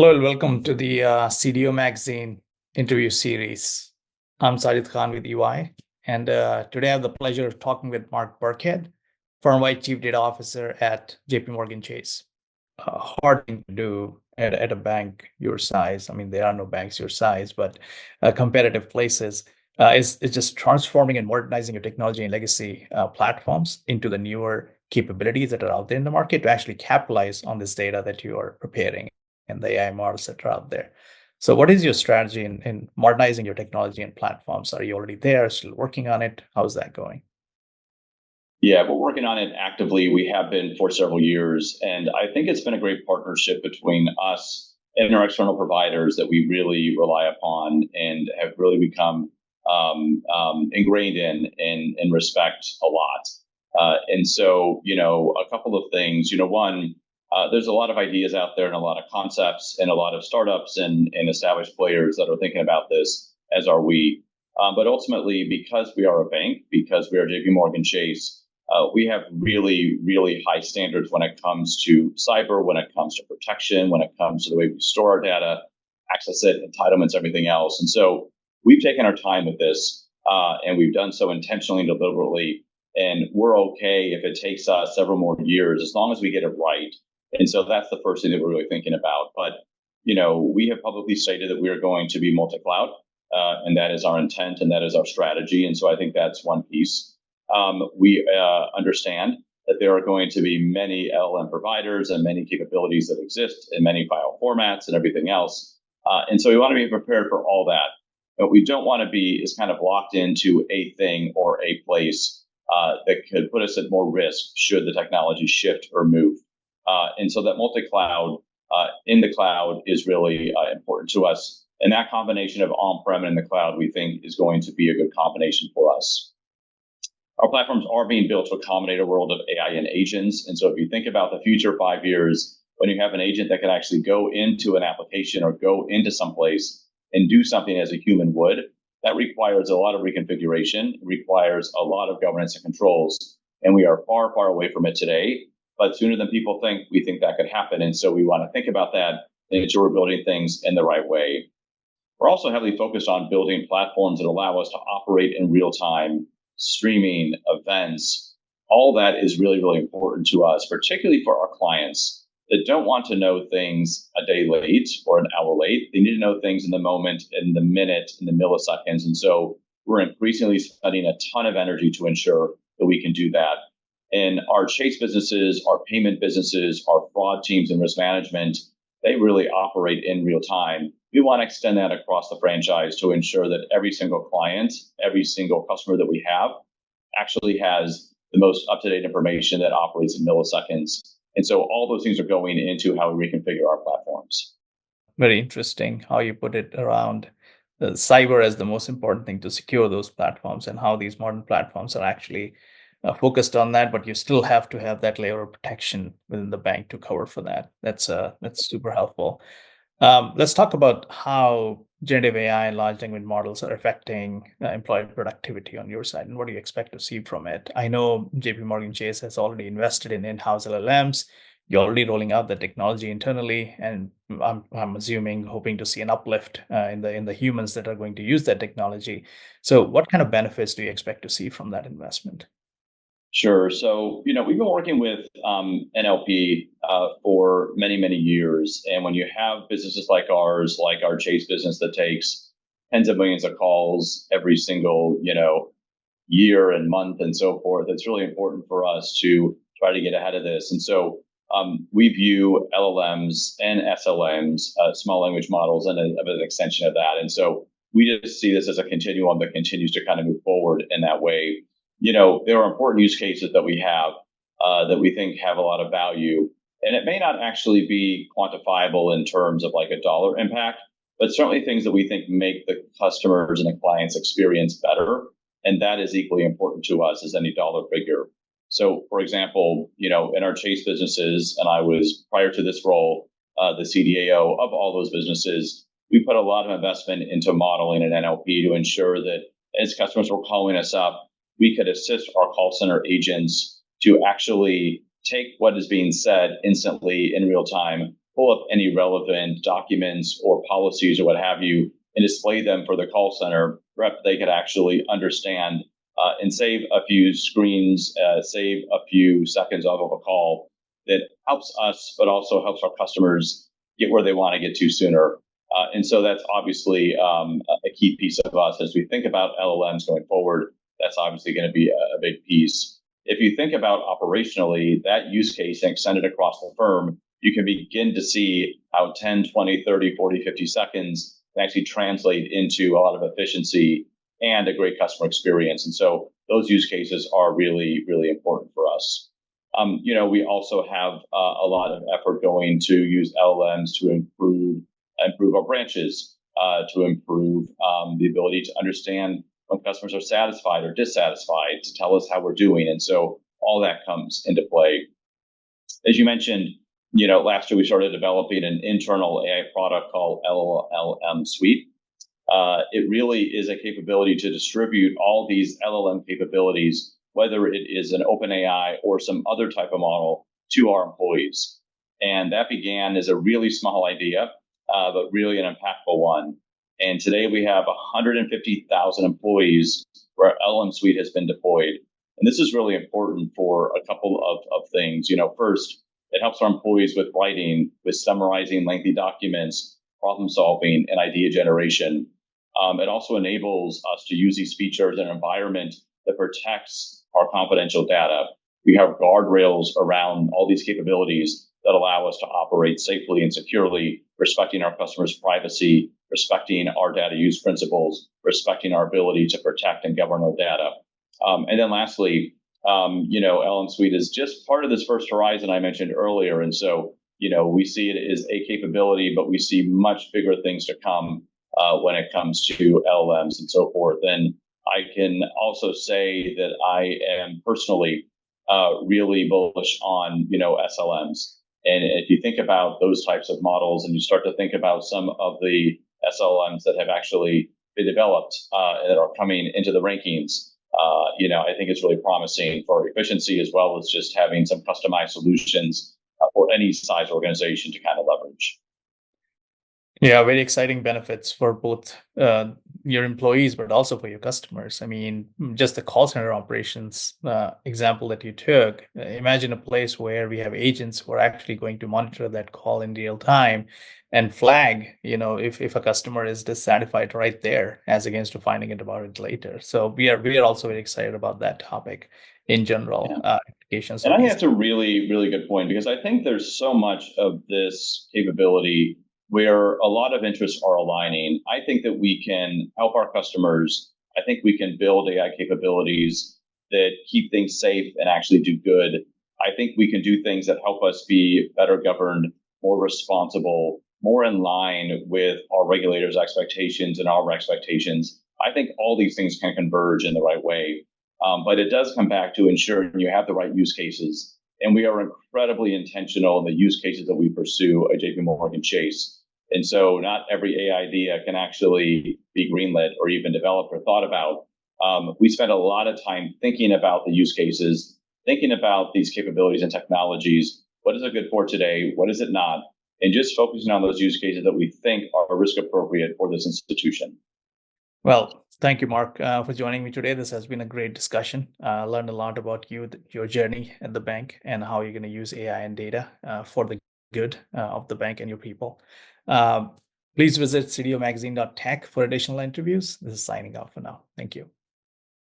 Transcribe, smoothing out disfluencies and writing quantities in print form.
Hello and welcome to the CDO Magazine interview series. I'm Sajid Khan with EY, and today I have the pleasure of talking with Mark Birkhead, Firmwide Chief Data Officer at JPMorganChase. Hard thing to do at a bank your size. I mean, there are no banks your size, but competitive places. Is just transforming and modernizing your technology and legacy platforms into the newer capabilities that are out there in the market to actually capitalize on this data that you are preparing and the AI models that are out there. So what is your strategy in modernizing your technology and platforms? Are you already there, still working on it? How's that going? Yeah, we're working on it actively. We have been for several years. And I think it's been a great partnership between us and our external providers that we really rely upon and have really become ingrained in and respect a lot. And so, a couple of things. One, there's a lot of ideas out there and a lot of concepts and a lot of startups and established players that are thinking about this, as are we. But ultimately, because we are a bank, because we are JPMorgan Chase, we have really, really high standards when it comes to cyber, when it comes to protection, when it comes to the way we store our data, access it, entitlements, everything else. And so we've taken our time with this, and we've done so intentionally and deliberately. And we're okay if it takes us several more years, as long as we get it right. And so that's the first thing that we're really thinking about. But, we have publicly stated that we are going to be multi-cloud, and that is our intent and that is our strategy. And so I think that's one piece. We understand that there are going to be many LLM providers and many capabilities that exist in many file formats and everything else. And so we want to be prepared for all that. What we don't want to be is kind of locked into a thing or a place that could put us at more risk should the technology shift or move. And so that multi-cloud in the cloud is really important to us. And that combination of on-prem and in the cloud, we think, is going to be a good combination for us. Our platforms are being built to accommodate a world of AI and agents. And so if you think about the future 5 years, when you have an agent that can actually go into an application or go into someplace and do something as a human would, that requires a lot of reconfiguration, requires a lot of governance and controls. And we are far, far away from it today. But sooner than people think, we think that could happen. And so we want to think about that and ensure we're building things in the right way. We're also heavily focused on building platforms that allow us to operate in real time, streaming, events. All that is really, really important to us, particularly for our clients that don't want to know things a day late or an hour late. They need to know things in the moment, in the minute, in the milliseconds. And so we're increasingly spending a ton of energy to ensure that we can do that. And our Chase businesses, our payment businesses, our fraud teams and risk management, they really operate in real time. We want to extend that across the franchise to ensure that every single client, every single customer that we have actually has the most up-to-date information that operates in milliseconds. And so all those things are going into how we reconfigure our platforms. Very interesting how you put it around cyber as the most important thing to secure those platforms and how these modern platforms are actually focused on that, but you still have to have that layer of protection within the bank to cover for that. That's super helpful. Let's talk about how generative AI and large language models are affecting employee productivity on your side, and what do you expect to see from it? I know JP Morgan Chase has already invested in in-house LLMs. You're already rolling out the technology internally, and I'm assuming hoping to see an uplift in the humans that are going to use that technology. So, what kind of benefits do you expect to see from that investment? Sure. So, we've been working with NLP for many, many years. And when you have businesses like ours, like our Chase business that takes tens of millions of calls every single, year and month and so forth, it's really important for us to try to get ahead of this. And so we view LLMs and SLMs, small language models, and an extension of that. And so we just see this as a continuum that continues to kind of move forward in that way. There are important use cases that we have that we think have a lot of value. And it may not actually be quantifiable in terms of like a dollar impact, but certainly things that we think make the customers and the clients experience better. And that is equally important to us as any dollar figure. So, for example, in our Chase businesses, and I was prior to this role, the CDAO of all those businesses, we put a lot of investment into modeling and NLP to ensure that as customers were calling us up, we could assist our call center agents to actually take what is being said instantly in real time, pull up any relevant documents or policies or what have you and display them for the call center rep. They could actually understand and save a few screens, save a few seconds off of a call that helps us, but also helps our customers get where they want to get to sooner. And so that's obviously a key piece of us as we think about LLMs going forward. That's obviously going to be a big piece. If you think about operationally, that use case and extend it across the firm, you can begin to see how 10, 20, 30, 40, 50 seconds can actually translate into a lot of efficiency and a great customer experience. And so those use cases are really, really important for us. We also have a lot of effort going to use LLMs to improve our branches, to improve the ability to understand when customers are satisfied or dissatisfied, to tell us how we're doing. And so all that comes into play. As you mentioned, last year we started developing an internal AI product called LLM Suite. It really is a capability to distribute all these LLM capabilities, whether it is an OpenAI or some other type of model, to our employees. And that began as a really small idea, but really an impactful one. And today we have 150,000 employees where LLM Suite has been deployed. And this is really important for a couple of things. First, it helps our employees with writing, with summarizing lengthy documents, problem solving, and idea generation. It also enables us to use these features in an environment that protects our confidential data. We have guardrails around all these capabilities that allow us to operate safely and securely, respecting our customers' privacy, respecting our data use principles, respecting our ability to protect and govern our data. And then lastly, LLM Suite is just part of this first horizon I mentioned earlier. And so, we see it as a capability, but we see much bigger things to come when it comes to LLMs and so forth. And I can also say that I am personally really bullish on, SLMs. And if you think about those types of models and you start to think about some of the SLMs that have actually been developed that are coming into the rankings, I think it's really promising for efficiency as well as just having some customized solutions for any size organization to kind of leverage. Yeah, very exciting benefits for both your employees, but also for your customers. I mean, just the call center operations example that you took, imagine a place where we have agents who are actually going to monitor that call in real time and flag, if a customer is dissatisfied right there, as against to finding it about it later. So we are also very excited about that topic in general. Yeah. Applications. And I think that's a really, really good point, because I think there's so much of this capability where a lot of interests are aligning. I think that we can help our customers. I think we can build AI capabilities that keep things safe and actually do good. I think we can do things that help us be better governed, more responsible, more in line with our regulators' expectations and our expectations. I think all these things can converge in the right way. But it does come back to ensuring you have the right use cases. And we are incredibly intentional in the use cases that we pursue at JPMorganChase. And so not every AI idea can actually be greenlit or even developed or thought about. We spend a lot of time thinking about the use cases, thinking about these capabilities and technologies. What is it good for today? What is it not? And just focusing on those use cases that we think are risk appropriate for this institution. Well, thank you, Mark, for joining me today. This has been a great discussion. I learned a lot about you, your journey at the bank, and how you're going to use AI and data for the good of the bank and your people. Please visit cdomagazine.tech for additional interviews. This is signing off for now. Thank you.